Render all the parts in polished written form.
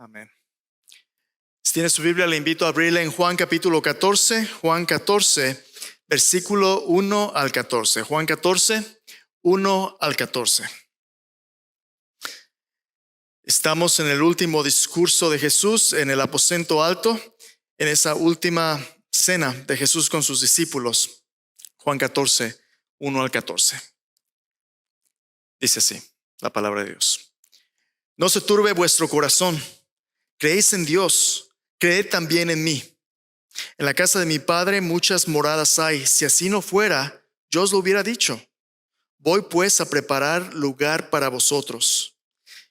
Amén. Si tiene su Biblia, le invito a abrirla en Juan capítulo 14. Juan 14, versículo 1 al 14. Juan 14, 1 al 14. Estamos en el último discurso de Jesús en el aposento alto, en esa última cena de Jesús con sus discípulos. Juan 14, 1 al 14. Dice así la palabra de Dios. No se turbe vuestro corazón. Creéis en Dios, creed también en mí. En la casa de mi Padre muchas moradas hay. Si así no fuera, yo os lo hubiera dicho. Voy pues a preparar lugar para vosotros.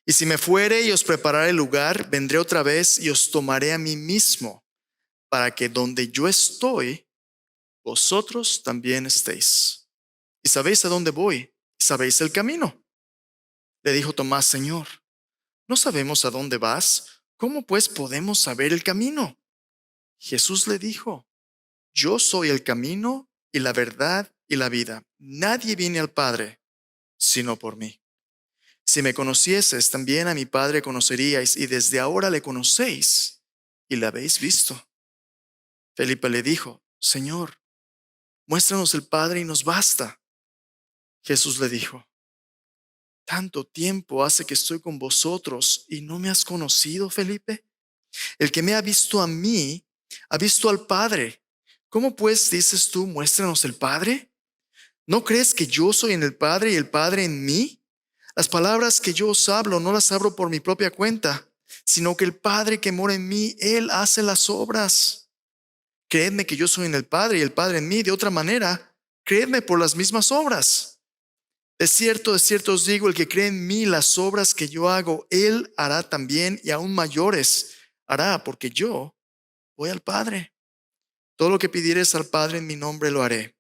Y si me fuere y os prepararé el lugar, vendré otra vez y os tomaré a mí mismo, para que donde yo estoy, vosotros también estéis. Y sabéis a dónde voy, y sabéis el camino. Le dijo Tomás: Señor, no sabemos a dónde vas. ¿Cómo pues podemos saber el camino? Jesús le dijo: Yo soy el camino y la verdad y la vida. Nadie viene al Padre sino por mí. Si me conocieses, también a mi Padre conoceríais, y desde ahora le conocéis y le habéis visto. Felipe le dijo: Señor, muéstranos el Padre y nos basta. Jesús le dijo: ¿Tanto tiempo hace que estoy con vosotros y no me has conocido, Felipe? El que me ha visto a mí, ha visto al Padre. ¿Cómo pues dices tú, muéstranos el Padre? ¿No crees que yo soy en el Padre y el Padre en mí? Las palabras que yo os hablo no las hablo por mi propia cuenta, sino que el Padre que mora en mí, Él hace las obras. Creedme que yo soy en el Padre y el Padre en mí. De otra manera, creedme por las mismas obras. De cierto os digo, el que cree en mí, las obras que yo hago, Él hará también, y aún mayores hará, porque yo voy al Padre. Todo lo que pidieres al Padre en mi nombre lo haré,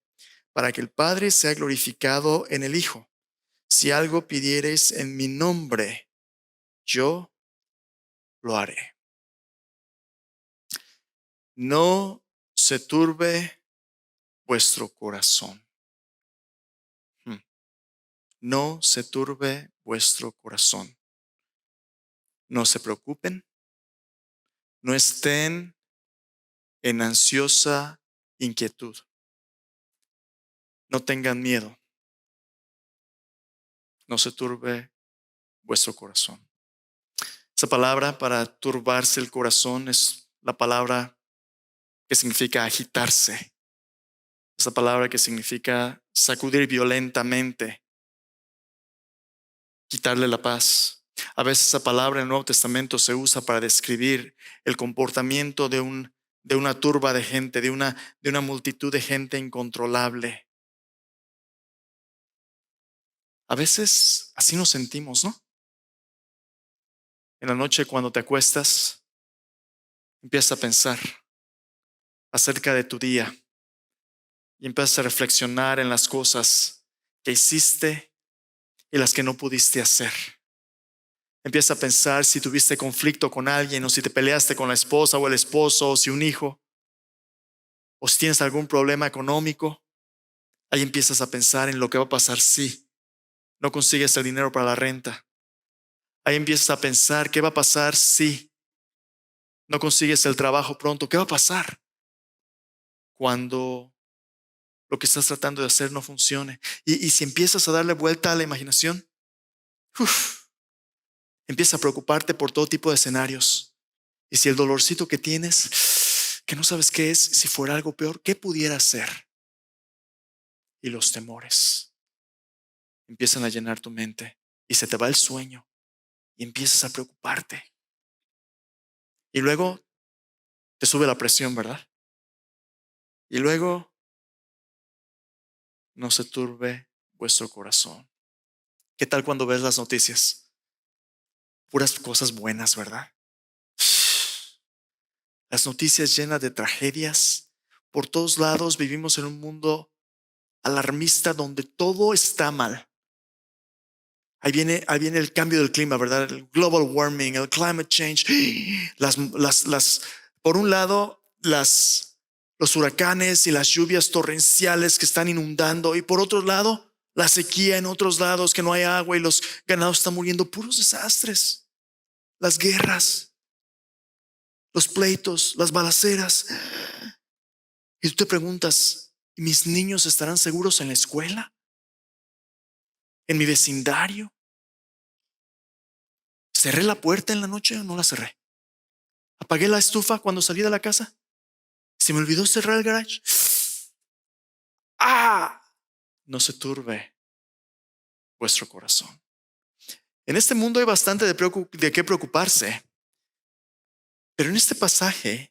para que el Padre sea glorificado en el Hijo. Si algo pidiereis en mi nombre, yo lo haré. No se turbe vuestro corazón. No se turbe vuestro corazón. No se preocupen. No estén en ansiosa inquietud. No tengan miedo. No se turbe vuestro corazón. Esa palabra para turbarse el corazón es la palabra que significa agitarse. Esa palabra que significa sacudir violentamente, quitarle la paz. A veces esa palabra en el Nuevo Testamento se usa para describir el comportamiento de una turba de gente, de una multitud de gente incontrolable. A veces así nos sentimos, ¿no? En la noche cuando te acuestas, empiezas a pensar acerca de tu día y empiezas a reflexionar en las cosas que hiciste y las que no pudiste hacer. Empiezas a pensar si tuviste conflicto con alguien, o si te peleaste con la esposa o el esposo, o si un hijo, o si tienes algún problema económico. Ahí empiezas a pensar en lo que va a pasar si no consigues el dinero para la renta. Ahí empiezas a pensar qué va a pasar si no consigues el trabajo pronto. ¿Qué va a pasar cuando lo que estás tratando de hacer no funcione? Y si empiezas a darle vuelta a la imaginación, empieza a preocuparte por todo tipo de escenarios. Y si el dolorcito que tienes, que no sabes qué es, si fuera algo peor, ¿qué pudiera ser? Y los temores empiezan a llenar tu mente y se te va el sueño y empiezas a preocuparte. Y luego te sube la presión, ¿verdad? Y luego no se turbe vuestro corazón. ¿Qué tal cuando ves las noticias? Puras cosas buenas, ¿verdad? Las noticias llenas de tragedias. Por todos lados vivimos en un mundo alarmista donde todo está mal. Ahí viene el cambio del clima, ¿verdad? El global warming, el climate change. Por un lado, los huracanes y las lluvias torrenciales que están inundando, y por otro lado, la sequía en otros lados, que no hay agua y los ganados están muriendo. Puros desastres. Las guerras. los pleitos, las balaceras. Y tú te preguntas, ¿y mis niños estarán seguros en la escuela? ¿En mi vecindario? ¿Cerré la puerta en la noche o no la cerré? ¿Apagué la estufa cuando salí de la casa? ¿Se me olvidó cerrar el garage? ¡Ah! No se turbe vuestro corazón. En este mundo hay bastante de qué preocuparse. Pero en este pasaje,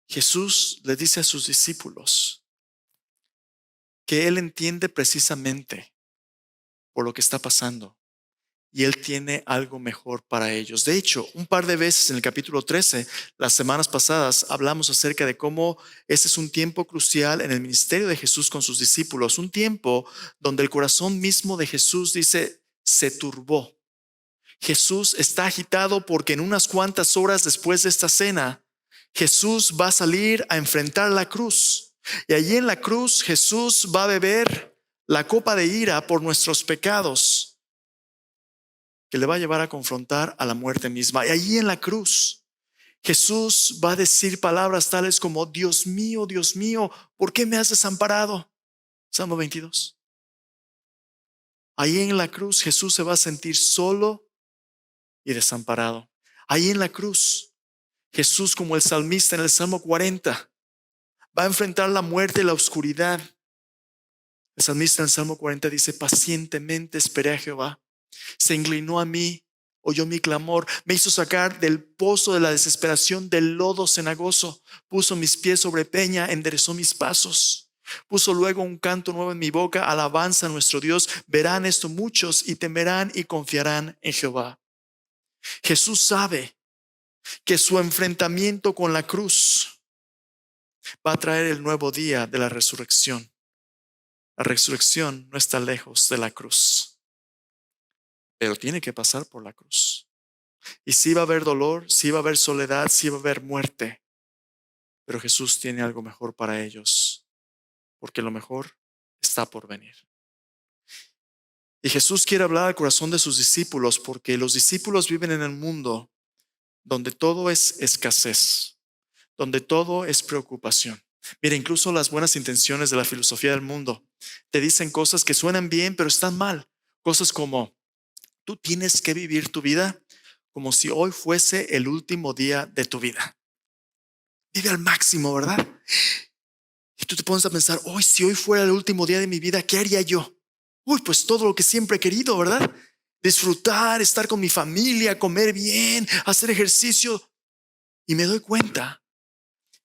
Jesús le dice a sus discípulos que Él entiende precisamente por lo que está pasando y Él tiene algo mejor para ellos. De hecho, un par de veces en el capítulo 13, las semanas pasadas, hablamos acerca de cómo este es un tiempo crucial en el ministerio de Jesús con sus discípulos, un tiempo donde el corazón mismo de Jesús dice, se turbó. Jesús está agitado porque en unas cuantas horas después de esta cena, Jesús va a salir a enfrentar la cruz. Y allí en la cruz Jesús va a beber la copa de ira por nuestros pecados, que le va a llevar a confrontar a la muerte misma. Y allí en la cruz Jesús va a decir palabras tales como, Dios mío, ¿por qué me has desamparado? Salmo 22. Allí en la cruz Jesús se va a sentir solo y desamparado. Ahí en la cruz, Jesús, como el salmista en el Salmo 40, va a enfrentar la muerte y la oscuridad. El salmista en el Salmo 40 dice, pacientemente esperé a Jehová. Se inclinó a mí, oyó mi clamor, me hizo sacar del pozo de la desesperación, del lodo cenagoso. Puso mis pies sobre peña, enderezó mis pasos. Puso luego un canto nuevo en mi boca, alabanza a nuestro Dios. Verán esto muchos y temerán y confiarán en Jehová. Jesús sabe que su enfrentamiento con la cruz va a traer el nuevo día de la resurrección. La resurrección no está lejos de la cruz, pero tiene que pasar por la cruz. Y sí va a haber dolor, sí va a haber soledad, sí va a haber muerte, pero Jesús tiene algo mejor para ellos, porque lo mejor está por venir. Y Jesús quiere hablar al corazón de sus discípulos, porque los discípulos viven en el mundo donde todo es escasez, donde todo es preocupación. Mira, incluso las buenas intenciones de la filosofía del mundo te dicen cosas que suenan bien, pero están mal. Cosas como, tú tienes que vivir tu vida como si hoy fuese el último día de tu vida. Vive al máximo, ¿verdad? Y tú te pones a pensar, hoy si hoy fuera el último día de mi vida, ¿qué haría yo? Uy, pues todo lo que siempre he querido, ¿verdad? Disfrutar, estar con mi familia, comer bien, hacer ejercicio. Y me doy cuenta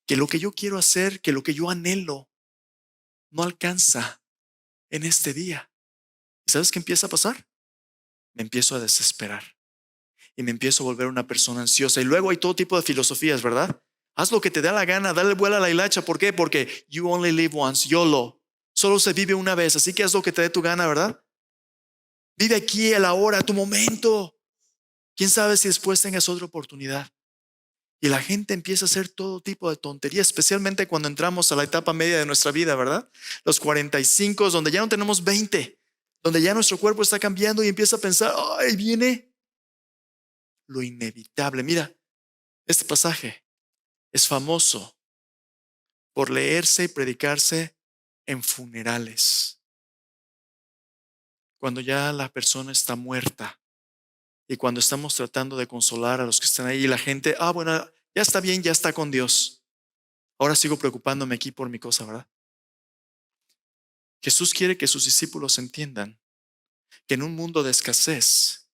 que lo que yo quiero hacer, que lo que yo anhelo, no alcanza en este día. ¿Y sabes qué empieza a pasar? Me empiezo a desesperar y me empiezo a volver una persona ansiosa. Y luego hay todo tipo de filosofías, ¿verdad? Haz lo que te da la gana, dale vuela a la hilacha. ¿Por qué? Porque you only live once, YOLO. Solo se vive una vez, así que haz lo que te dé tu gana, ¿verdad? Vive aquí, el ahora, tu momento. ¿Quién sabe si después tengas otra oportunidad? Y la gente empieza a hacer todo tipo de tonterías, especialmente cuando entramos a la etapa media de nuestra vida, ¿verdad? Los 45, donde ya no tenemos 20, donde ya nuestro cuerpo está cambiando y empieza a pensar, ay, viene lo inevitable. Mira, este pasaje es famoso por leerse y predicarse en funerales, cuando ya la persona está muerta y cuando estamos tratando de consolar a los que están ahí y la gente, bueno, ya está bien, ya está con Dios. Ahora sigo preocupándome aquí por mi cosa, ¿verdad? Jesús quiere que sus discípulos entiendan que en un mundo de escasez,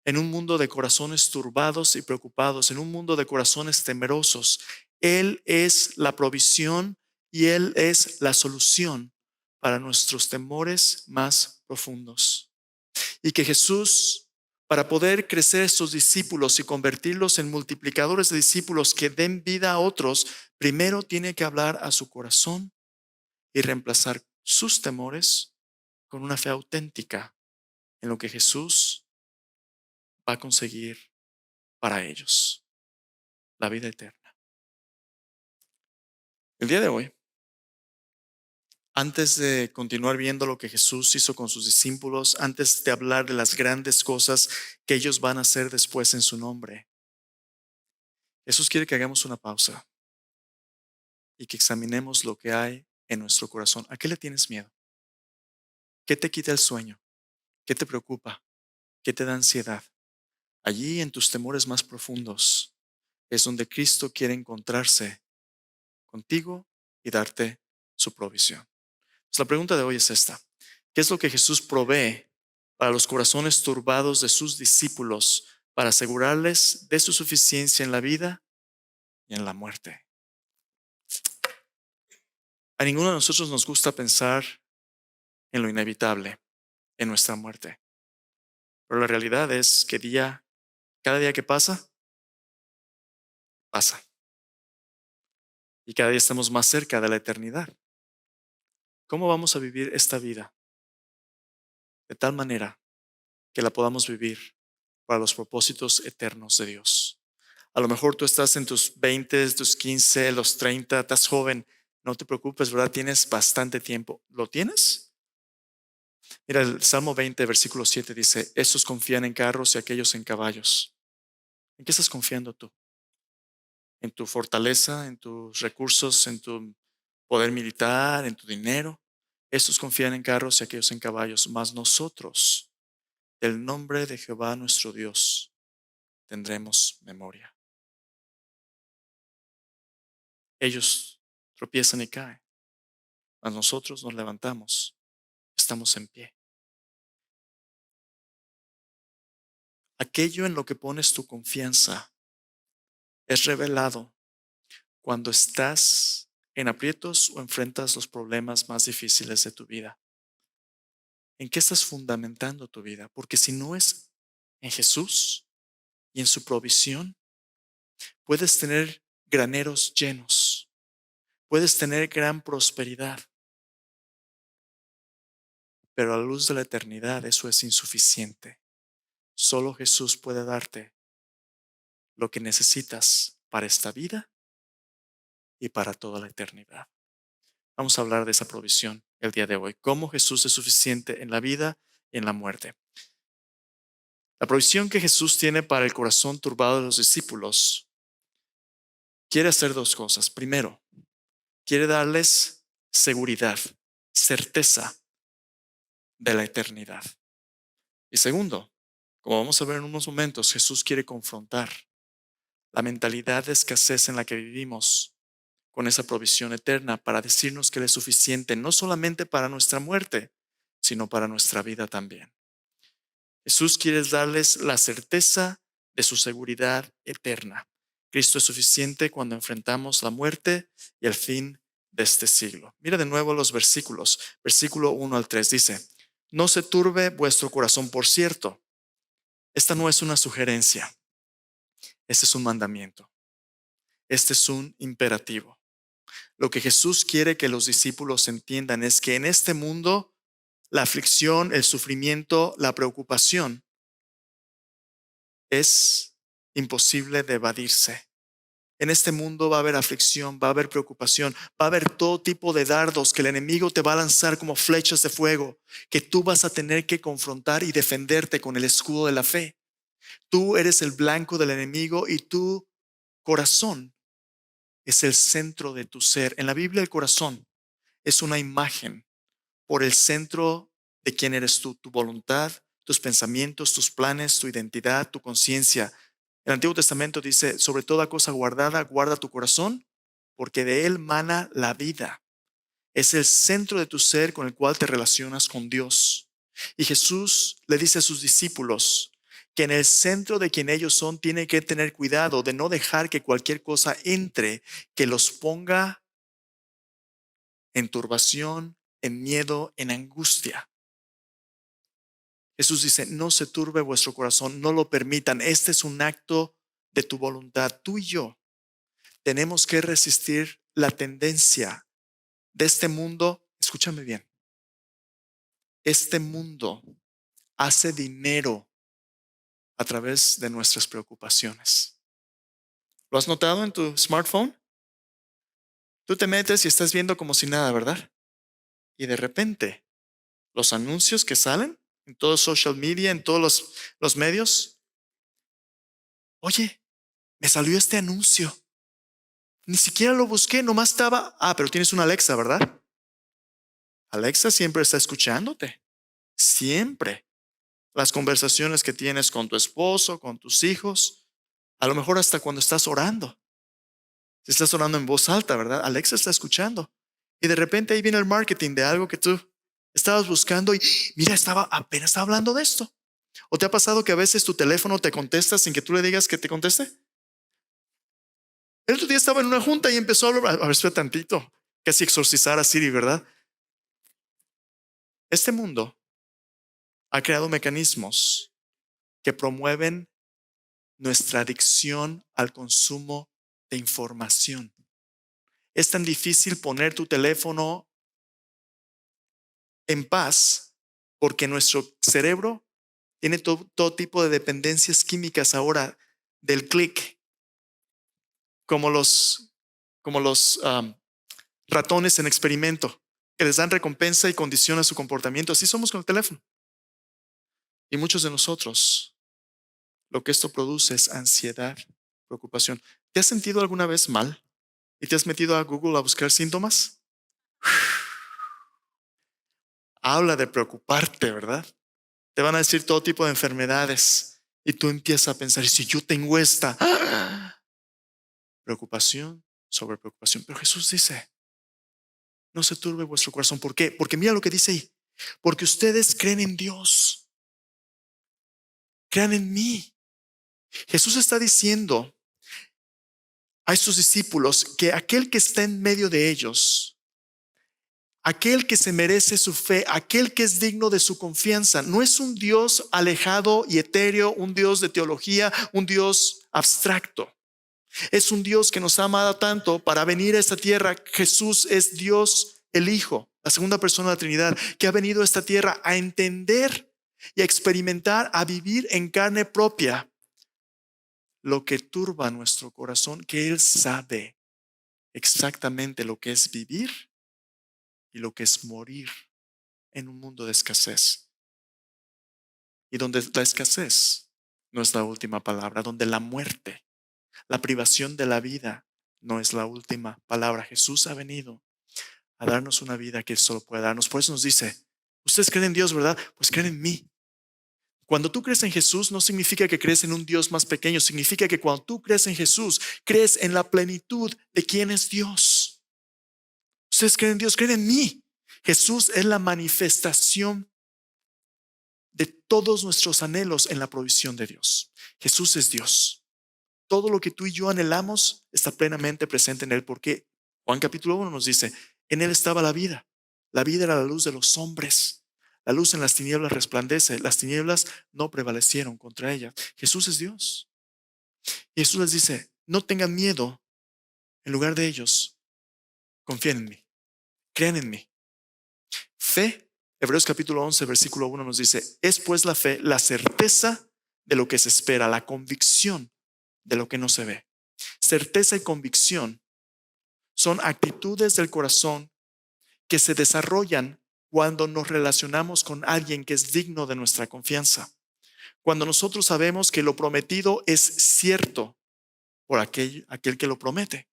en un mundo de corazones turbados y preocupados, en un mundo de corazones temerosos, Él es la provisión y Él es la solución para nuestros temores más profundos. Y que Jesús, para poder crecer estos discípulos y convertirlos en multiplicadores de discípulos que den vida a otros, primero tiene que hablar a su corazón y reemplazar sus temores con una fe auténtica en lo que Jesús va a conseguir para ellos, la vida eterna. El día de hoy, antes de continuar viendo lo que Jesús hizo con sus discípulos, antes de hablar de las grandes cosas que ellos van a hacer después en su nombre, Jesús quiere que hagamos una pausa y que examinemos lo que hay en nuestro corazón. ¿A qué le tienes miedo? ¿Qué te quita el sueño? ¿Qué te preocupa? ¿Qué te da ansiedad? Allí en tus temores más profundos es donde Cristo quiere encontrarse contigo y darte su provisión. Pues la pregunta de hoy es esta. ¿Qué es lo que Jesús provee para los corazones turbados de sus discípulos para asegurarles de su suficiencia en la vida y en la muerte? A ninguno de nosotros nos gusta pensar en lo inevitable, en nuestra muerte. Pero la realidad es que cada día que pasa, pasa. Y cada día estamos más cerca de la eternidad. ¿Cómo vamos a vivir esta vida? De tal manera que la podamos vivir para los propósitos eternos de Dios. A lo mejor tú estás en tus 20, tus 15, los 30, estás joven. No te preocupes, ¿verdad? Tienes bastante tiempo. ¿Lo tienes? Mira, el Salmo 20, versículo 7 dice, estos confían en carros y aquellos en caballos. ¿En qué estás confiando tú? ¿En tu fortaleza, en tus recursos, en tu poder militar, en tu dinero? Estos confían en carros y aquellos en caballos, mas nosotros, del nombre de Jehová nuestro Dios, tendremos memoria. Ellos tropiezan y caen, mas nosotros nos levantamos, estamos en pie. Aquello en lo que pones tu confianza es revelado cuando estás en aprietos o enfrentas los problemas más difíciles de tu vida. ¿En qué estás fundamentando tu vida? Porque si no es en Jesús y en su provisión, puedes tener graneros llenos, puedes tener gran prosperidad, pero a la luz de la eternidad eso es insuficiente. Solo Jesús puede darte lo que necesitas para esta vida y para toda la eternidad. Vamos a hablar de esa provisión el día de hoy, cómo Jesús es suficiente en la vida y en la muerte. La provisión que Jesús tiene para el corazón turbado de los discípulos quiere hacer dos cosas. Primero, quiere darles seguridad, certeza de la eternidad. Y segundo, como vamos a ver en unos momentos, Jesús quiere confrontar la mentalidad de escasez en la que vivimos con esa provisión eterna para decirnos que Él es suficiente no solamente para nuestra muerte, sino para nuestra vida también. Jesús quiere darles la certeza de su seguridad eterna. Cristo es suficiente cuando enfrentamos la muerte y el fin de este siglo. Mira de nuevo los versículos. Versículo 1 al 3 dice, no se turbe vuestro corazón, por cierto. Esta no es una sugerencia. Este es un mandamiento. Este es un imperativo. Lo que Jesús quiere que los discípulos entiendan es que en este mundo la aflicción, el sufrimiento, la preocupación es imposible de evadirse. En este mundo va a haber aflicción, va a haber preocupación, va a haber todo tipo de dardos que el enemigo te va a lanzar como flechas de fuego, que tú vas a tener que confrontar y defenderte con el escudo de la fe. Tú eres el blanco del enemigo y tu corazón es el centro de tu ser. En la Biblia el corazón es una imagen por el centro de quién eres tú, tu voluntad, tus pensamientos, tus planes, tu identidad, tu conciencia. El Antiguo Testamento dice, sobre toda cosa guardada, guarda tu corazón, porque de él mana la vida. Es el centro de tu ser con el cual te relacionas con Dios. Y Jesús le dice a sus discípulos que en el centro de quien ellos son tienen que tener cuidado de no dejar que cualquier cosa entre que los ponga en turbación, en miedo, en angustia. Jesús dice, no se turbe vuestro corazón, no lo permitan. Este es un acto de tu voluntad. Tú y yo tenemos que resistir la tendencia de este mundo. Escúchame bien. Este mundo hace dinero a través de nuestras preocupaciones. ¿Lo has notado en tu smartphone? Tú te metes y estás viendo como si nada, ¿verdad? Y de repente, los anuncios que salen en todo social media, en todos los medios. Oye, me salió este anuncio. Ni siquiera lo busqué, nomás estaba, pero tienes una Alexa, ¿verdad? Alexa siempre está escuchándote, siempre. Las conversaciones que tienes con tu esposo, con tus hijos, a lo mejor hasta cuando estás orando. Si estás orando en voz alta, ¿verdad? Alexa está escuchando. Y de repente ahí viene el marketing de algo que tú estabas buscando y mira, apenas estaba hablando de esto. ¿O te ha pasado que a veces tu teléfono te contesta sin que tú le digas que te conteste? El otro día estaba en una junta y empezó a hablar, a ver, espera tantito, casi exorcizar a Siri, ¿verdad? Este mundo ha creado mecanismos que promueven nuestra adicción al consumo de información. Es tan difícil poner tu teléfono en paz porque nuestro cerebro tiene todo tipo de dependencias químicas ahora del clic, como los ratones en experimento, que les dan recompensa y condiciona su comportamiento. Así somos con el teléfono. Y muchos de nosotros, lo que esto produce es ansiedad, preocupación. ¿Te has sentido alguna vez mal y te has metido a Google a buscar síntomas? Habla de preocuparte, ¿verdad? Te van a decir todo tipo de enfermedades y tú empiezas a pensar, ¿y si yo tengo esta? Preocupación sobre preocupación. Pero Jesús dice, no se turbe vuestro corazón. ¿Por qué? Porque mira lo que dice ahí. Porque ustedes creen en Dios. Crean en mí. Jesús está diciendo a estos discípulos que aquel que está en medio de ellos, aquel que se merece su fe, aquel que es digno de su confianza, no es un Dios alejado y etéreo, un Dios de teología, un Dios abstracto. Es un Dios que nos ha amado tanto para venir a esta tierra. Jesús es Dios el Hijo, la segunda persona de la Trinidad, que ha venido a esta tierra a entender y a experimentar, a vivir en carne propia lo que turba nuestro corazón, que Él sabe exactamente lo que es vivir y lo que es morir en un mundo de escasez. Y donde la escasez no es la última palabra, donde la muerte, la privación de la vida no es la última palabra. Jesús ha venido a darnos una vida que Él solo puede darnos. Por eso nos dice, ustedes creen en Dios, ¿verdad? Pues creen en mí. Cuando tú crees en Jesús no significa que crees en un Dios más pequeño, significa que cuando tú crees en Jesús, crees en la plenitud de quién es Dios. Ustedes creen en Dios, creen en mí. Jesús es la manifestación de todos nuestros anhelos en la provisión de Dios. Jesús es Dios. Todo lo que tú y yo anhelamos está plenamente presente en Él, porque Juan capítulo 1 nos dice, en Él estaba la vida. La vida era la luz de los hombres. La luz en las tinieblas resplandece. Las tinieblas no prevalecieron contra ella. Jesús es Dios. Y Jesús les dice, no tengan miedo. En lugar de ellos, confíen en mí. Crean en mí. Fe, Hebreos capítulo 11, versículo 1 nos dice, es pues la fe, la certeza de lo que se espera, la convicción de lo que no se ve. Certeza y convicción son actitudes del corazón que se desarrollan cuando nos relacionamos con alguien que es digno de nuestra confianza. Cuando nosotros sabemos que lo prometido es cierto por aquel que lo promete.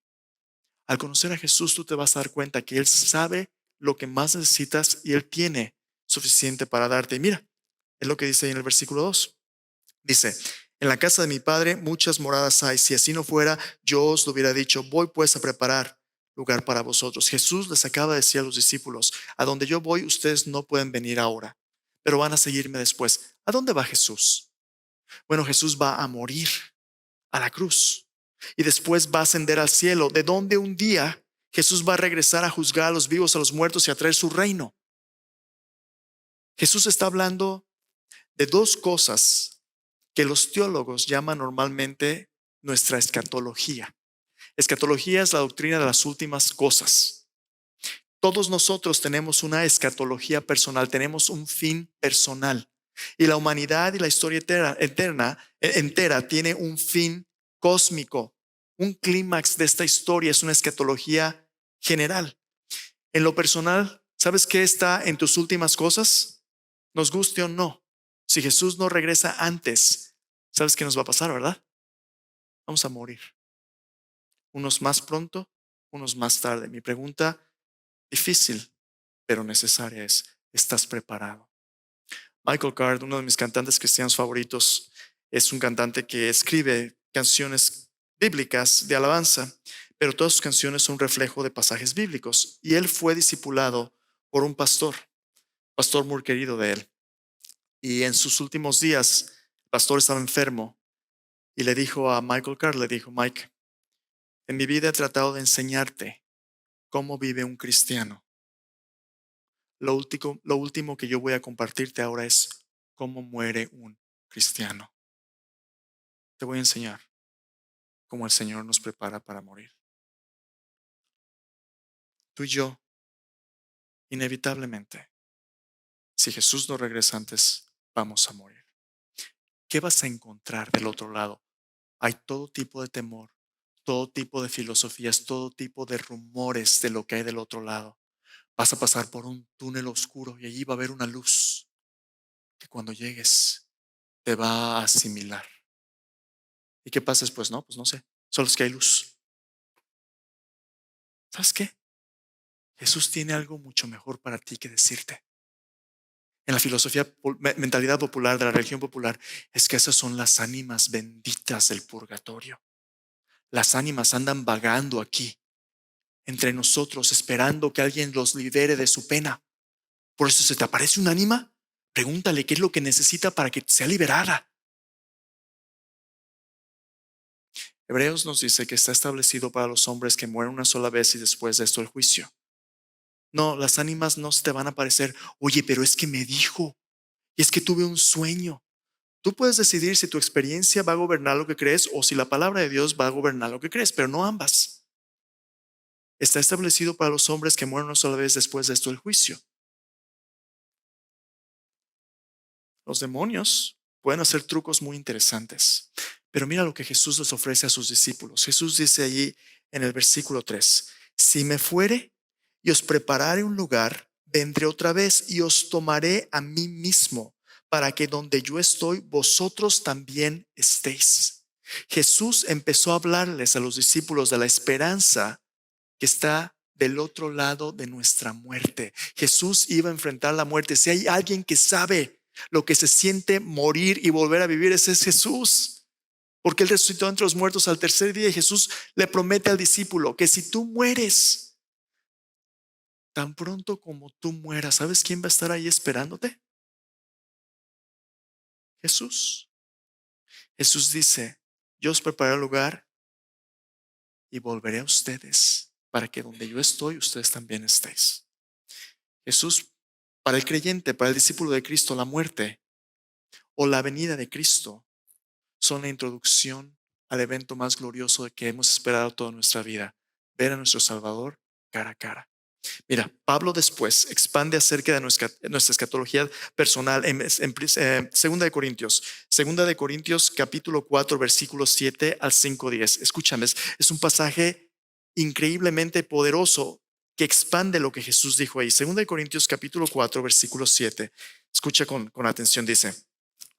Al conocer a Jesús, tú te vas a dar cuenta que Él sabe lo que más necesitas y Él tiene suficiente para darte. Y mira, es lo que dice ahí en el versículo 2. Dice, en la casa de mi Padre muchas moradas hay. Si así no fuera, yo os lo hubiera dicho. Voy pues a preparar lugar para vosotros. Jesús les acaba de decir a los discípulos, a donde yo voy, ustedes no pueden venir ahora, pero van a seguirme después. ¿A dónde va Jesús? Bueno, Jesús va a morir a la cruz y después va a ascender al cielo, de donde un día Jesús va a regresar a juzgar a los vivos, a los muertos y a traer su reino. Jesús está hablando de dos cosas que los teólogos llaman normalmente nuestra escatología. Escatología es la doctrina de las últimas cosas. Todos nosotros tenemos una escatología personal, tenemos un fin personal. Y la humanidad y la historia entera tiene un fin cósmico. Un clímax de esta historia es una escatología general. En lo personal, ¿sabes qué está en tus últimas cosas? Nos guste o no. Si Jesús no regresa antes, ¿sabes qué nos va a pasar, verdad? Vamos a morir. Unos más pronto, unos más tarde. Mi pregunta, difícil, pero necesaria es, ¿estás preparado? Michael Card, uno de mis cantantes cristianos favoritos, es un cantante que escribe canciones bíblicas de alabanza, pero todas sus canciones son un reflejo de pasajes bíblicos. Y él fue discipulado por un pastor muy querido de él. Y en sus últimos días, el pastor estaba enfermo y le dijo a Michael Card, le dijo, Mike, en mi vida he tratado de enseñarte cómo vive un cristiano. Lo último que yo voy a compartirte ahora es cómo muere un cristiano. Te voy a enseñar cómo el Señor nos prepara para morir. Tú y yo, inevitablemente, si Jesús no regresa antes, vamos a morir. ¿Qué vas a encontrar del otro lado? Hay todo tipo de temor, todo tipo de filosofías, todo tipo de rumores de lo que hay del otro lado. Vas a pasar por un túnel oscuro y allí va a haber una luz que cuando llegues te va a asimilar. ¿Y qué pasa después? No, pues no sé. Solo es que hay luz. ¿Sabes qué? Jesús tiene algo mucho mejor para ti que decirte. En la filosofía, mentalidad popular, de la religión popular, es que esas son las ánimas benditas del purgatorio. Las ánimas andan vagando aquí, entre nosotros, esperando que alguien los libere de su pena. Por eso, ¿se te aparece un ánima? Pregúntale qué es lo que necesita para que sea liberada. Hebreos nos dice que está establecido para los hombres que mueren una sola vez y después de esto el juicio. No, las ánimas no se te van a aparecer. Oye, pero es que me dijo, y es que tuve un sueño. Tú puedes decidir si tu experiencia va a gobernar lo que crees o si la palabra de Dios va a gobernar lo que crees, pero no ambas. Está establecido para los hombres que mueren una sola vez después de esto el juicio. Los demonios pueden hacer trucos muy interesantes, pero mira lo que Jesús les ofrece a sus discípulos. Jesús dice allí en el versículo 3, si me fuere y os preparare un lugar, vendré otra vez y os tomaré a mí mismo, para que donde yo estoy, vosotros también estéis. Jesús empezó a hablarles a los discípulos de la esperanza que está del otro lado de nuestra muerte. Jesús iba a enfrentar la muerte. Si hay alguien que sabe lo que se siente morir y volver a vivir, ese es Jesús. Porque Él resucitó entre los muertos al tercer día y Jesús le promete al discípulo que si tú mueres, tan pronto como tú mueras, ¿sabes quién va a estar ahí esperándote? Jesús. Jesús dice, yo os prepararé el lugar y volveré a ustedes para que donde yo estoy, ustedes también estéis. Jesús, para el creyente, para el discípulo de Cristo, la muerte o la venida de Cristo son la introducción al evento más glorioso de que hemos esperado toda nuestra vida, ver a nuestro Salvador cara a cara. Mira, Pablo después expande acerca de nuestra escatología personal en 2 de Corintios capítulo 4 versículos 7 al 5:10. Escúchame, es un pasaje increíblemente poderoso que expande lo que Jesús dijo ahí. 2 de Corintios capítulo 4 versículo 7. Escucha con atención, dice.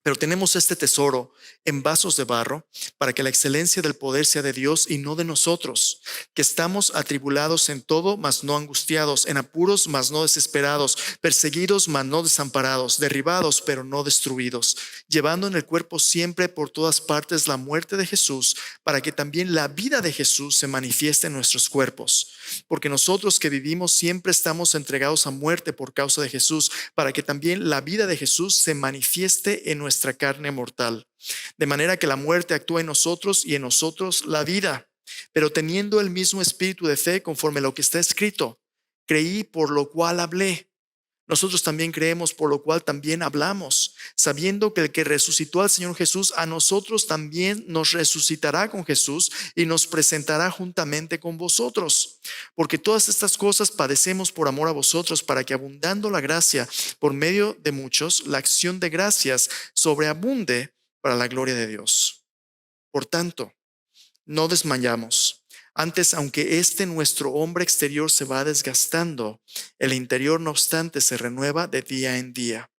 Pero tenemos este tesoro en vasos de barro para que la excelencia del poder sea de Dios y no de nosotros, que estamos atribulados en todo, mas no angustiados, en apuros, mas no desesperados, perseguidos, mas no desamparados, derribados, pero no destruidos, llevando en el cuerpo siempre por todas partes la muerte de Jesús, para que también la vida de Jesús se manifieste en nuestros cuerpos. Porque nosotros que vivimos siempre estamos entregados a muerte por causa de Jesús, para que también la vida de Jesús se manifieste en nuestra carne mortal. De manera que la muerte actúa en nosotros y en nosotros la vida. Pero teniendo el mismo espíritu de fe, conforme a lo que está escrito, creí por lo cual hablé. Nosotros también creemos, por lo cual también hablamos, sabiendo que el que resucitó al Señor Jesús, a nosotros también nos resucitará con Jesús y nos presentará juntamente con vosotros. Porque todas estas cosas padecemos por amor a vosotros, para que abundando la gracia por medio de muchos, la acción de gracias sobreabunde para la gloria de Dios. Por tanto, no desmayamos. Antes, aunque nuestro hombre exterior se va desgastando, el interior no obstante se renueva de día en día.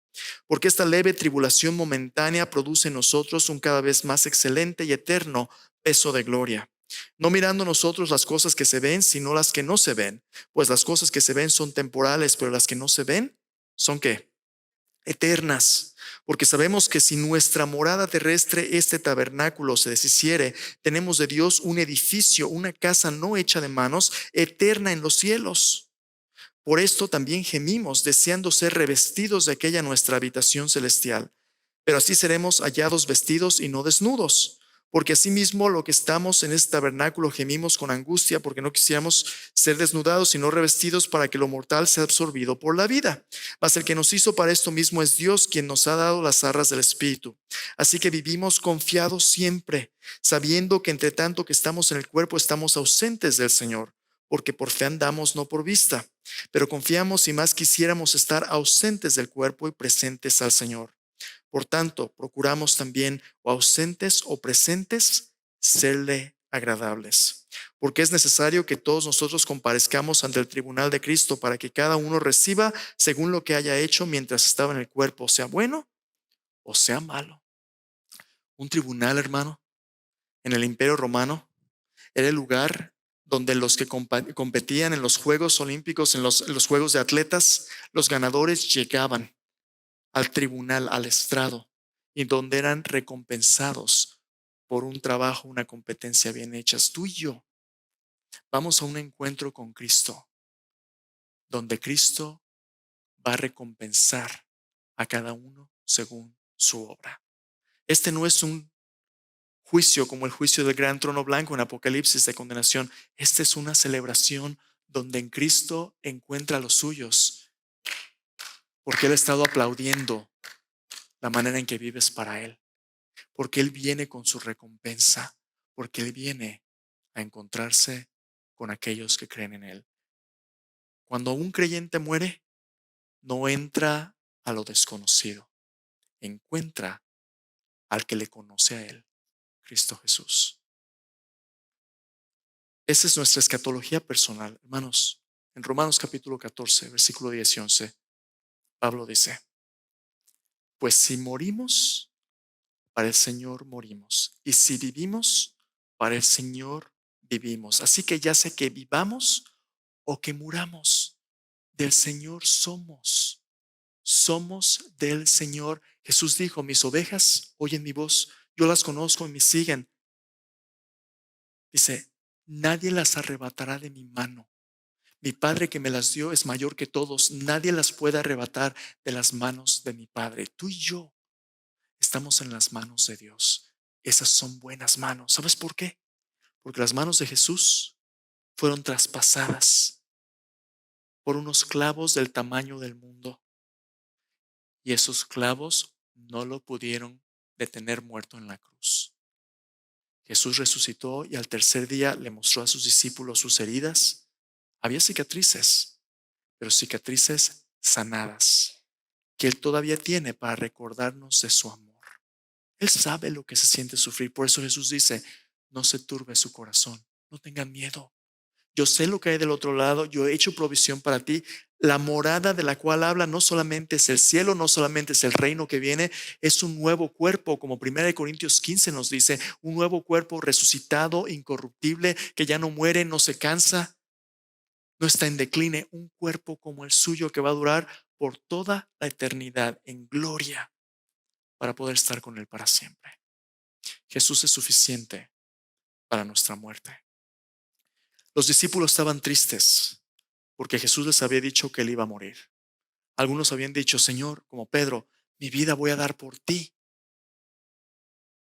Porque esta leve tribulación momentánea produce en nosotros un cada vez más excelente y eterno peso de gloria. No mirando nosotros las cosas que se ven, sino las que no se ven. Pues las cosas que se ven son temporales, pero las que no se ven son ¿qué? Eternas. Porque sabemos que si nuestra morada terrestre, este tabernáculo, se deshiciere, tenemos de Dios un edificio, una casa no hecha de manos, eterna en los cielos. Por esto también gemimos, deseando ser revestidos de aquella nuestra habitación celestial. Pero así seremos hallados vestidos y no desnudos. Porque asimismo lo que estamos en este tabernáculo gemimos con angustia, porque no quisiéramos ser desnudados sino revestidos, para que lo mortal sea absorbido por la vida. Mas el que nos hizo para esto mismo es Dios, quien nos ha dado las arras del Espíritu. Así que vivimos confiados siempre, sabiendo que entre tanto que estamos en el cuerpo estamos ausentes del Señor, porque por fe andamos, no por vista. Pero confiamos, y más quisiéramos estar ausentes del cuerpo y presentes al Señor. Por tanto, procuramos también, o ausentes o presentes, serle agradables. Porque es necesario que todos nosotros comparezcamos ante el tribunal de Cristo, para que cada uno reciba según lo que haya hecho mientras estaba en el cuerpo, sea bueno o sea malo. Un tribunal, hermano, en el Imperio Romano era el lugar donde los que competían en los Juegos Olímpicos, en los Juegos de atletas, los ganadores llegaban al tribunal, al estrado, y donde eran recompensados por un trabajo, una competencia bien hecha. Tú y yo vamos a un encuentro con Cristo, donde Cristo va a recompensar a cada uno según su obra. Este no es un juicio como el juicio del gran trono blanco en Apocalipsis de condenación. Esta es una celebración donde en Cristo encuentra a los suyos, porque Él ha estado aplaudiendo la manera en que vives para Él, porque Él viene con su recompensa, porque Él viene a encontrarse con aquellos que creen en Él. Cuando un creyente muere, no entra a lo desconocido, encuentra al que le conoce a Él, Cristo Jesús. Esa es nuestra escatología personal, hermanos. En Romanos capítulo 14, versículo 10 y 11, Pablo dice: pues si morimos, para el Señor morimos, y si vivimos, para el Señor vivimos. Así que ya sea que vivamos o que muramos, del Señor somos. Somos del Señor. Jesús dijo: mis ovejas oyen mi voz, yo las conozco y me siguen. Dice: nadie las arrebatará de mi mano. Mi Padre que me las dio es mayor que todos. Nadie las puede arrebatar de las manos de mi Padre. Tú y yo estamos en las manos de Dios. Esas son buenas manos. ¿Sabes por qué? Porque las manos de Jesús fueron traspasadas por unos clavos del tamaño del mundo. Y esos clavos no lo pudieron detener muerto en la cruz. Jesús resucitó y al tercer día le mostró a sus discípulos sus heridas. Había cicatrices, pero cicatrices sanadas, que Él todavía tiene para recordarnos de su amor. Él sabe lo que se siente sufrir. Por eso Jesús dice: no se turbe su corazón, no tengan miedo. Yo sé lo que hay del otro lado, yo he hecho provisión para ti. La morada de la cual habla no solamente es el cielo, no solamente es el reino que viene, es un nuevo cuerpo, como 1 Corintios 15 nos dice, un nuevo cuerpo resucitado, incorruptible, que ya no muere, no se cansa, no está en decline, un cuerpo como el suyo que va a durar por toda la eternidad en gloria, para poder estar con Él para siempre. Jesús es suficiente para nuestra muerte. Los discípulos estaban tristes porque Jesús les había dicho que Él iba a morir. Algunos habían dicho: Señor, como Pedro, mi vida voy a dar por ti.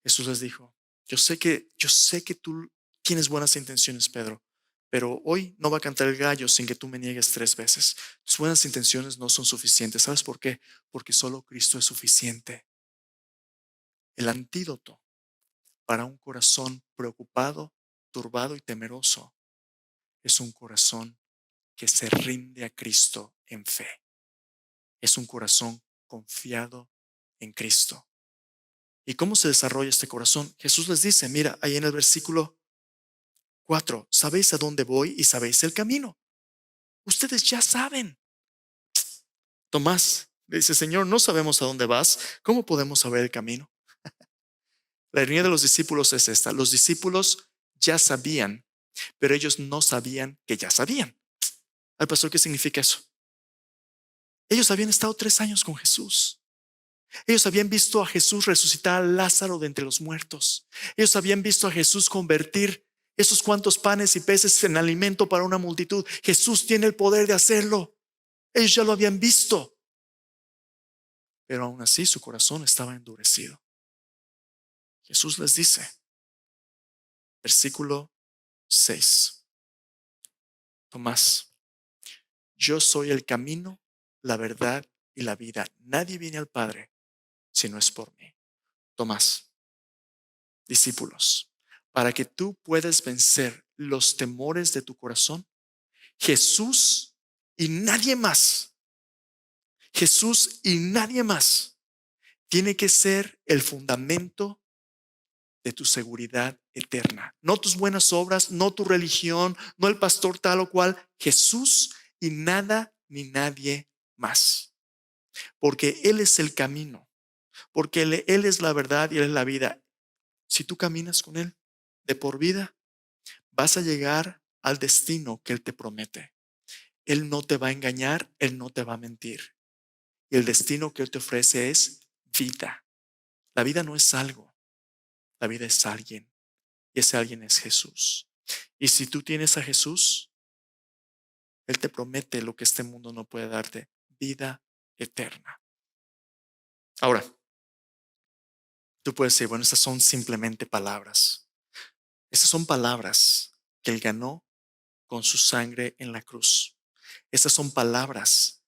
Jesús les dijo: yo sé que tú tienes buenas intenciones, Pedro, pero hoy no va a cantar el gallo sin que tú me niegues 3 veces. Tus buenas intenciones no son suficientes. ¿Sabes por qué? Porque solo Cristo es suficiente. El antídoto para un corazón preocupado, turbado y temeroso es un corazón que se rinde a Cristo en fe. Es un corazón confiado en Cristo. ¿Y cómo se desarrolla este corazón? Jesús les dice, mira, ahí en el versículo 4, sabéis a dónde voy y sabéis el camino. Ustedes ya saben. Tomás, Le dice, Señor, no sabemos a dónde vas. ¿Cómo podemos saber el camino? La ironía de los discípulos es esta. Los discípulos ya sabían, pero ellos no sabían que ya sabían. Al pastor, ¿qué significa eso? Ellos habían estado 3 años con Jesús. Ellos habían visto a Jesús resucitar a Lázaro de entre los muertos. Ellos habían visto a Jesús convertir esos cuantos panes y peces en alimento para una multitud. Jesús tiene el poder de hacerlo. Ellos ya lo habían visto. Pero aún así su corazón estaba endurecido. Jesús les dice, versículo 6. Tomás, yo soy el camino, la verdad y la vida. Nadie viene al Padre si no es por mí. Tomás, discípulos, para que tú puedas vencer los temores de tu corazón, Jesús y nadie más, Jesús y nadie más tiene que ser el fundamento de tu seguridad eterna. No tus buenas obras, no tu religión, no el pastor tal o cual, Jesús y nada ni nadie más. Porque Él es el camino, porque Él es la verdad y Él es la vida. Si tú caminas con Él de por vida, vas a llegar al destino que Él te promete. Él no te va a engañar, Él no te va a mentir. Y el destino que Él te ofrece es vida. La vida no es algo, la vida es alguien. Y ese alguien es Jesús. Y si tú tienes a Jesús, Él te promete lo que este mundo no puede darte, vida eterna. Ahora, tú puedes decir, bueno, estas son simplemente palabras. Estas son palabras que Él ganó con su sangre en la cruz. Estas son palabras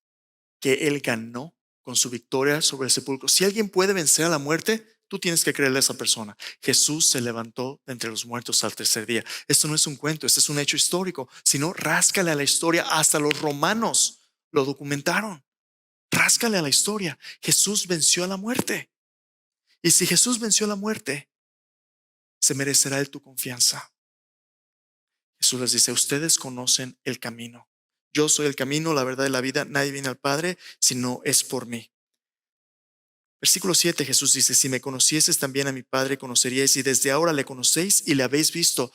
que Él ganó con su victoria sobre el sepulcro. Si alguien puede vencer a la muerte, tú tienes que creerle a esa persona. Jesús se levantó de entre los muertos al tercer día. Esto no es un cuento, este es un hecho histórico. Si no, ráscale a la historia. Hasta los romanos lo documentaron. Ráscale a la historia. Jesús venció a la muerte. Y si Jesús venció a la muerte, se merecerá Él tu confianza. Jesús les dice, ustedes conocen el camino. Yo soy el camino, la verdad y la vida. Nadie viene al Padre si no es por mí. Versículo 7, Jesús dice, si me conocieses también a mi Padre conoceríais, y desde ahora le conocéis y le habéis visto.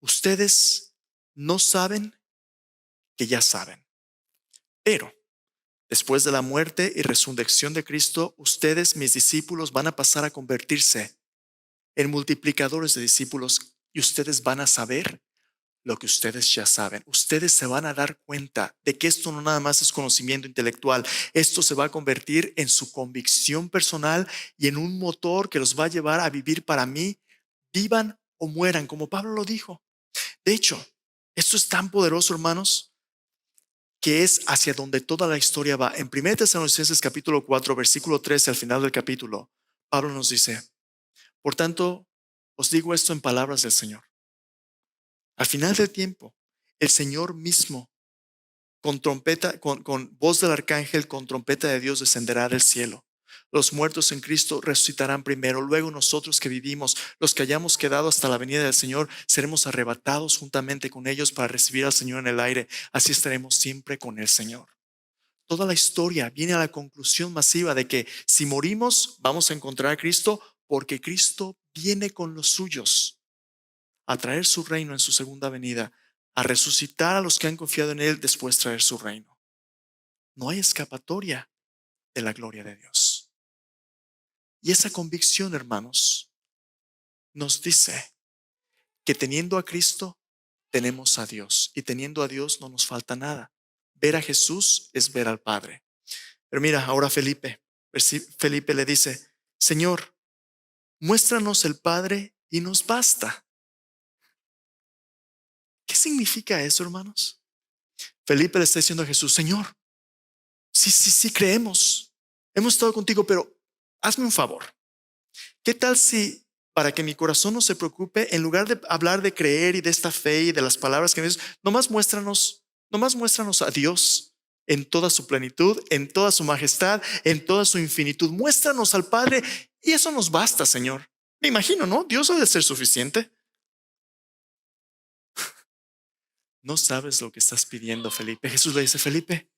Ustedes no saben que ya saben. Pero después de la muerte y resurrección de Cristo, ustedes, mis discípulos, van a pasar a convertirse en multiplicadores de discípulos y ustedes van a saber lo que ustedes ya saben. Ustedes se van a dar cuenta de que esto no nada más es conocimiento intelectual. Esto se va a convertir en su convicción personal y en un motor que los va a llevar a vivir para mí, vivan o mueran, como Pablo lo dijo. De hecho, esto es tan poderoso, hermanos, que es hacia donde toda la historia va. En 1 Tesalonicenses capítulo 4, versículo 13, al final del capítulo, Pablo nos dice, por tanto, os digo esto en palabras del Señor. Al final del tiempo, el Señor mismo, con trompeta, con voz del arcángel, con trompeta de Dios, descenderá del cielo. Los muertos en Cristo resucitarán primero. Luego nosotros que vivimos, los que hayamos quedado hasta la venida del Señor, seremos arrebatados juntamente con ellos para recibir al Señor en el aire. Así estaremos siempre con el Señor. Toda la historia viene a la conclusión masiva de que si morimos, vamos a encontrar a Cristo porque Cristo viene con los suyos a traer su reino en su segunda venida, a resucitar a los que han confiado en Él, después traer su reino. No hay escapatoria de la gloria de Dios. Y esa convicción, hermanos, nos dice que teniendo a Cristo, tenemos a Dios. Y teniendo a Dios no nos falta nada. Ver a Jesús es ver al Padre. Pero mira, ahora Felipe le dice, Señor, muéstranos el Padre y nos basta. ¿Qué significa eso, hermanos? Felipe le está diciendo a Jesús, Señor, sí, creemos. Hemos estado contigo, pero hazme un favor. ¿Qué tal si, para que mi corazón no se preocupe, en lugar de hablar de creer y de esta fe y de las palabras que me dices, nomás muéstranos a Dios en toda su plenitud, en toda su majestad, en toda su infinitud. Muéstranos al Padre y eso nos basta, Señor. Me imagino, ¿no? Dios ha de ser suficiente. No sabes lo que estás pidiendo, Felipe. Jesús le dice, Felipe,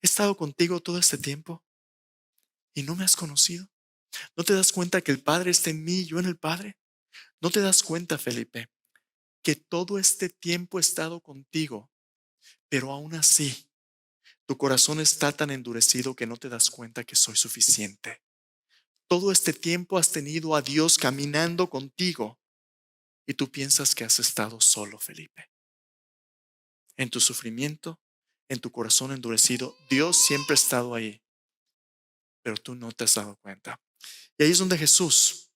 he estado contigo todo este tiempo y no me has conocido. ¿No te das cuenta que el Padre está en mí y yo en el Padre? ¿No te das cuenta, Felipe, que todo este tiempo he estado contigo, pero aún así tu corazón está tan endurecido que no te das cuenta que soy suficiente? Todo este tiempo has tenido a Dios caminando contigo y tú piensas que has estado solo, Felipe. En tu sufrimiento, en tu corazón endurecido, Dios siempre ha estado ahí, pero tú no te has dado cuenta. Y ahí es donde Jesús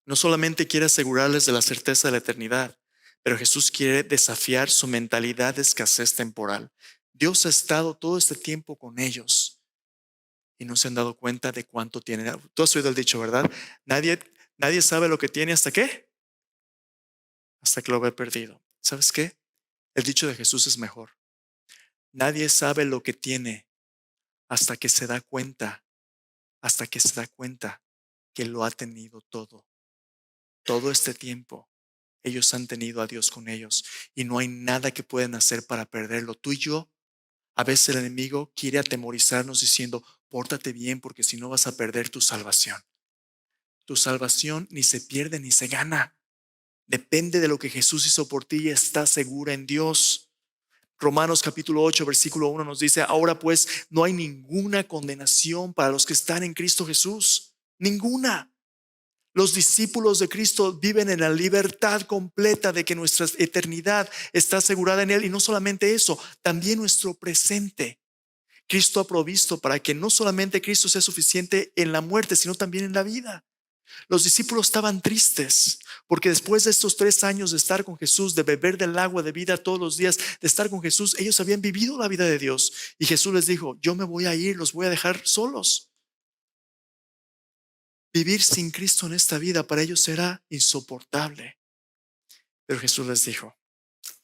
no solamente quiere asegurarles de la certeza de la eternidad, pero Jesús quiere desafiar su mentalidad de escasez temporal. Dios ha estado todo este tiempo con ellos y no se han dado cuenta de cuánto tienen. Tú has oído el dicho, ¿verdad? Nadie sabe lo que tiene hasta qué, hasta que lo ve perdido. ¿Sabes qué? El dicho de Jesús es mejor. Nadie sabe lo que tiene hasta que se da cuenta, que lo ha tenido todo. Todo este tiempo ellos han tenido a Dios con ellos y no hay nada que pueden hacer para perderlo. Tú y yo, a veces el enemigo quiere atemorizarnos diciendo, pórtate bien porque si no vas a perder tu salvación. Tu salvación ni se pierde ni se gana. Depende de lo que Jesús hizo por ti y está segura en Dios. Romanos capítulo 8, versículo 1 nos dice, ahora pues no hay ninguna condenación para los que están en Cristo Jesús. Ninguna. Los discípulos de Cristo viven en la libertad completa de que nuestra eternidad está asegurada en Él. Y no solamente eso, también nuestro presente. Cristo ha provisto para que no solamente Cristo sea suficiente en la muerte, sino también en la vida. Los discípulos estaban tristes porque después de estos 3 años de estar con Jesús, de beber del agua de vida todos los días, de estar con Jesús, ellos habían vivido la vida de Dios. Y Jesús les dijo, yo me voy a ir, los voy a dejar solos. Vivir sin Cristo en esta vida para ellos era insoportable. Pero Jesús les dijo,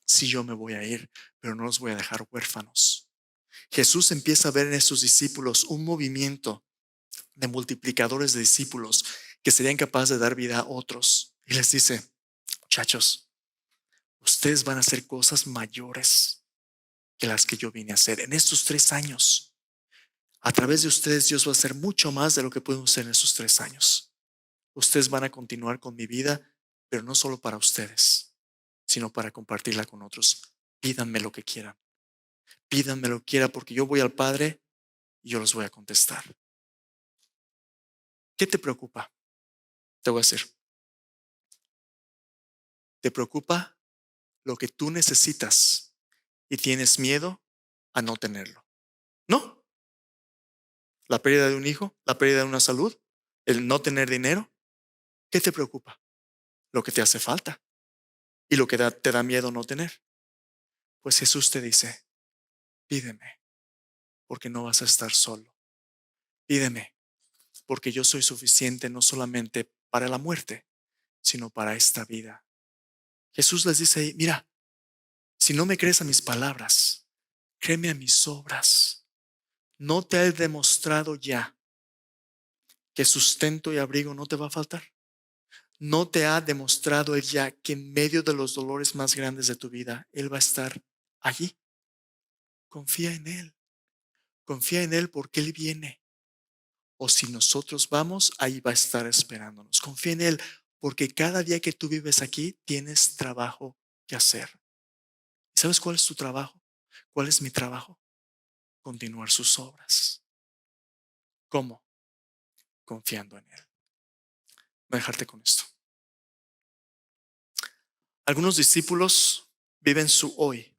sí, yo me voy a ir, pero no los voy a dejar huérfanos. Jesús empieza a ver en estos discípulos un movimiento de multiplicadores de discípulos que serían capaces de dar vida a otros. Y les dice, muchachos, ustedes van a hacer cosas mayores que las que yo vine a hacer. En estos 3 años, a través de ustedes Dios va a hacer mucho más de lo que pudimos hacer en esos 3 años. Ustedes van a continuar con mi vida, pero no solo para ustedes, sino para compartirla con otros. Pídanme lo que quieran. Pídanme lo que quieran porque yo voy al Padre y yo los voy a contestar. ¿Qué te preocupa? Te voy a decir. ¿Te preocupa lo que tú necesitas y tienes miedo a no tenerlo? ¿No? ¿La pérdida de un hijo? ¿La pérdida de una salud? ¿El no tener dinero? ¿Qué te preocupa? Lo que te hace falta y lo que te da miedo no tener. Pues Jesús te dice, pídeme porque no vas a estar solo. Pídeme porque yo soy suficiente no solamente para la muerte, sino para esta vida. Jesús les dice, mira, si no me crees a mis palabras, créeme a mis obras. ¿No te he demostrado ya que sustento y abrigo no te va a faltar? ¿No te ha demostrado Él ya que en medio de los dolores más grandes de tu vida, Él va a estar allí? Confía en Él. Confía en Él porque Él viene. O si nosotros vamos, ahí va a estar esperándonos. Confía en Él porque cada día que tú vives aquí tienes trabajo que hacer. ¿Y sabes cuál es tu trabajo? ¿Cuál es mi trabajo? Continuar sus obras. ¿Cómo? Confiando en Él. Voy a dejarte con esto. Algunos discípulos viven su hoy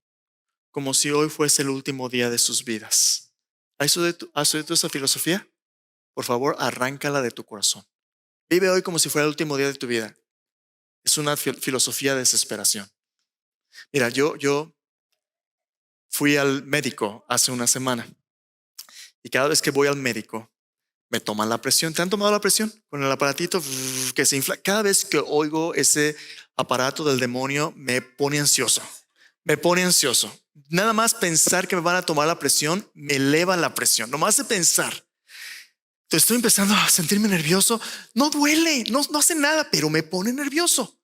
como si hoy fuese el último día de sus vidas. ¿Has oído esa filosofía? Por favor, arráncala de tu corazón. Vive hoy como si fuera el último día de tu vida. Es una filosofía de desesperación. Mira, yo fui al médico hace una semana y cada vez que voy al médico me toman la presión. ¿Te han tomado la presión? Con el aparatito que se infla. Cada vez que oigo ese aparato del demonio me pone ansioso. Me pone ansioso. Nada más pensar que me van a tomar la presión me eleva la presión. Nomás de pensar. Estoy empezando a sentirme nervioso. No duele, no hace nada, pero me pone nervioso.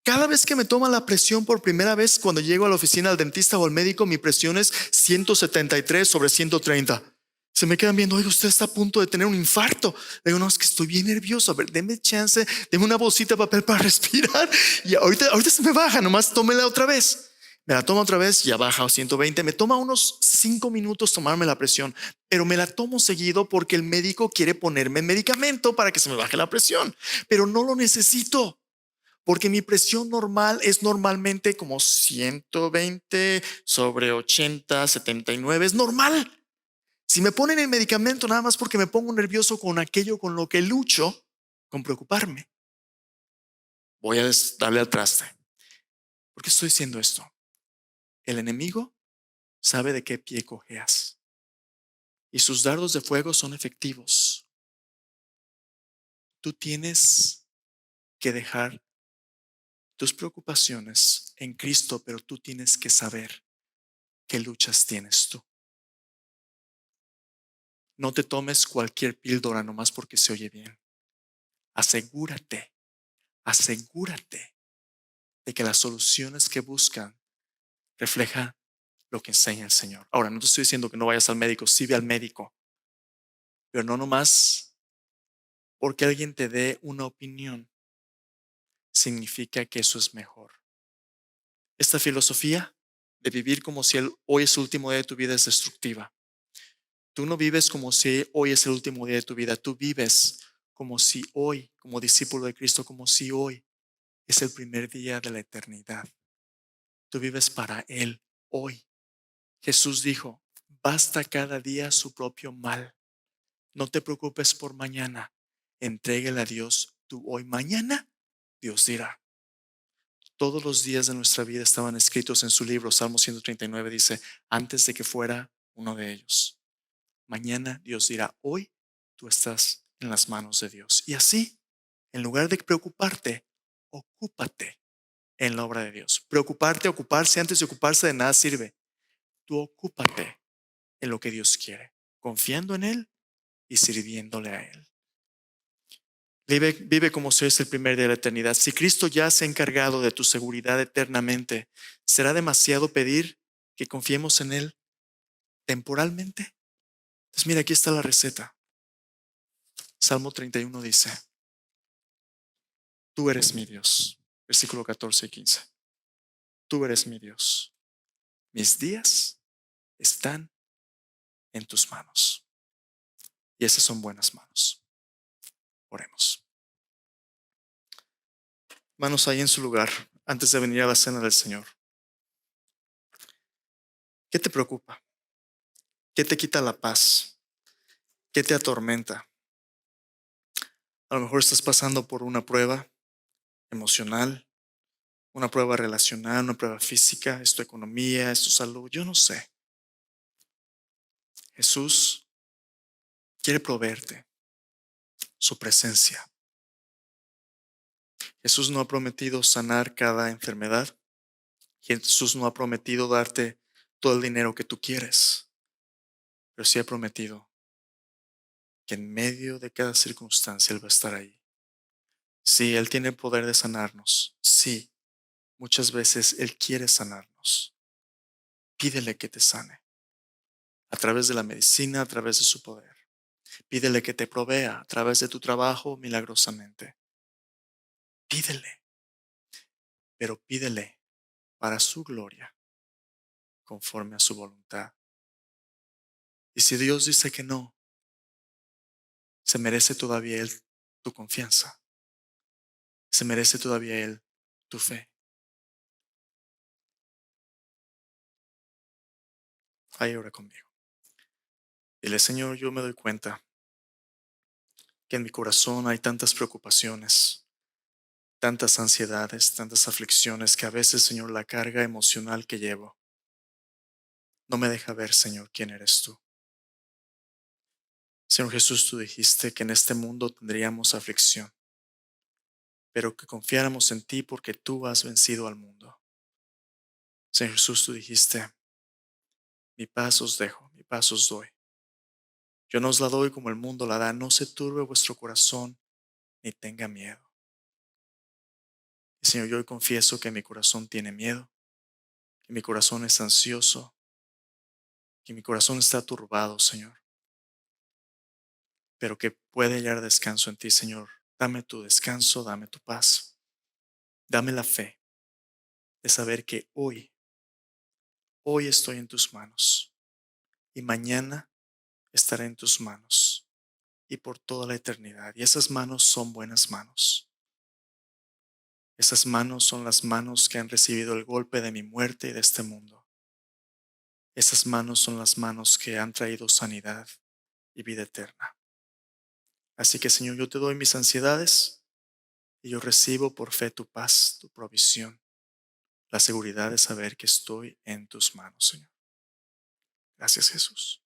Cada vez que me toman la presión por primera vez, cuando llego a la oficina del dentista o al médico, mi presión es 173/130. Se me quedan viendo, oiga, usted está a punto de tener un infarto. Le digo, no, es que estoy bien nervioso. A ver, deme chance, deme una bolsita de papel para respirar. Y ahorita se me baja, nomás tómela otra vez. Me la tomo otra vez, ya baja a 120. Me toma unos 5 minutos tomarme la presión, pero me la tomo seguido porque el médico quiere ponerme medicamento para que se me baje la presión. Pero no lo necesito, porque mi presión normal es normalmente como 120 sobre 80, 79. Es normal. Si me ponen el medicamento nada más porque me pongo nervioso con aquello con lo que lucho, con preocuparme, voy a darle al traste. ¿Por qué estoy diciendo esto? El enemigo sabe de qué pie cojeas y sus dardos de fuego son efectivos. Tú tienes que dejar tus preocupaciones en Cristo, pero tú tienes que saber qué luchas tienes tú. No te tomes cualquier píldora nomás porque se oye bien. Asegúrate de que las soluciones que buscan reflejan lo que enseña el Señor. Ahora, no te estoy diciendo que no vayas al médico, sí ve al médico, pero no nomás porque alguien te dé una opinión, significa que eso es mejor. Esta filosofía de vivir como si hoy es el último día de tu vida es destructiva. Tú no vives como si hoy es el último día de tu vida, tú vives como si hoy, como discípulo de Cristo, como si hoy es el primer día de la eternidad. Tú vives para Él hoy. Jesús dijo, basta cada día su propio mal. No te preocupes por mañana. Entréguele a Dios tú hoy. Mañana Dios dirá. Todos los días de nuestra vida estaban escritos en su libro. Salmo 139 dice, antes de que fuera uno de ellos. Mañana Dios dirá, hoy tú estás en las manos de Dios. Y así, en lugar de preocuparte, ocúpate en la obra de Dios. Preocuparte, ocuparse antes de ocuparse de nada sirve. Tú ocúpate en lo que Dios quiere, confiando en Él y sirviéndole a Él. Vive como si es el primer día de la eternidad. Si Cristo ya se ha encargado de tu seguridad eternamente, ¿será demasiado pedir que confiemos en Él temporalmente? Pues mira, aquí está la receta. Salmo 31 dice, tú eres mi Dios. Versículo 14 y 15. Tú eres mi Dios. Mis días están en tus manos. Y esas son buenas manos. Oremos. Manos ahí en su lugar, antes de venir a la cena del Señor. ¿Qué te preocupa? ¿Qué te quita la paz? ¿Qué te atormenta? A lo mejor estás pasando por una prueba emocional, una prueba relacional, una prueba física, es tu economía, es tu salud, yo no sé. Jesús quiere proveerte su presencia. Jesús no ha prometido sanar cada enfermedad. Jesús no ha prometido darte todo el dinero que tú quieres, pero sí ha prometido que en medio de cada circunstancia Él va a estar ahí. Sí, Él tiene el poder de sanarnos. Sí, muchas veces Él quiere sanarnos. Pídele que te sane a través de la medicina, a través de su poder. Pídele que te provea a través de tu trabajo milagrosamente. Pídele, pero pídele para su gloria, conforme a su voluntad. Y si Dios dice que no, se merece todavía Él tu confianza. Se merece todavía Él tu fe. Ahí ora conmigo. Dile, Señor, yo me doy cuenta que en mi corazón hay tantas preocupaciones, tantas ansiedades, tantas aflicciones que a veces, Señor, la carga emocional que llevo no me deja ver, Señor, quién eres tú. Señor Jesús, tú dijiste que en este mundo tendríamos aflicción, pero que confiáramos en ti porque tú has vencido al mundo. Señor Jesús, tú dijiste, mi paz os dejo, mi paz os doy. Yo no os la doy como el mundo la da, no se turbe vuestro corazón ni tenga miedo. Y Señor, yo hoy confieso que mi corazón tiene miedo, que mi corazón es ansioso, que mi corazón está turbado, Señor. pero que puede hallar descanso en ti, Señor. Dame tu descanso, dame tu paz, dame la fe de saber que hoy estoy en tus manos y mañana estaré en tus manos y por toda la eternidad. Y esas manos son buenas manos. Esas manos son las manos que han recibido el golpe de mi muerte y de este mundo. Esas manos son las manos que han traído sanidad y vida eterna. Así que, Señor, yo te doy mis ansiedades y yo recibo por fe tu paz, tu provisión, la seguridad de saber que estoy en tus manos, Señor. Gracias, Jesús.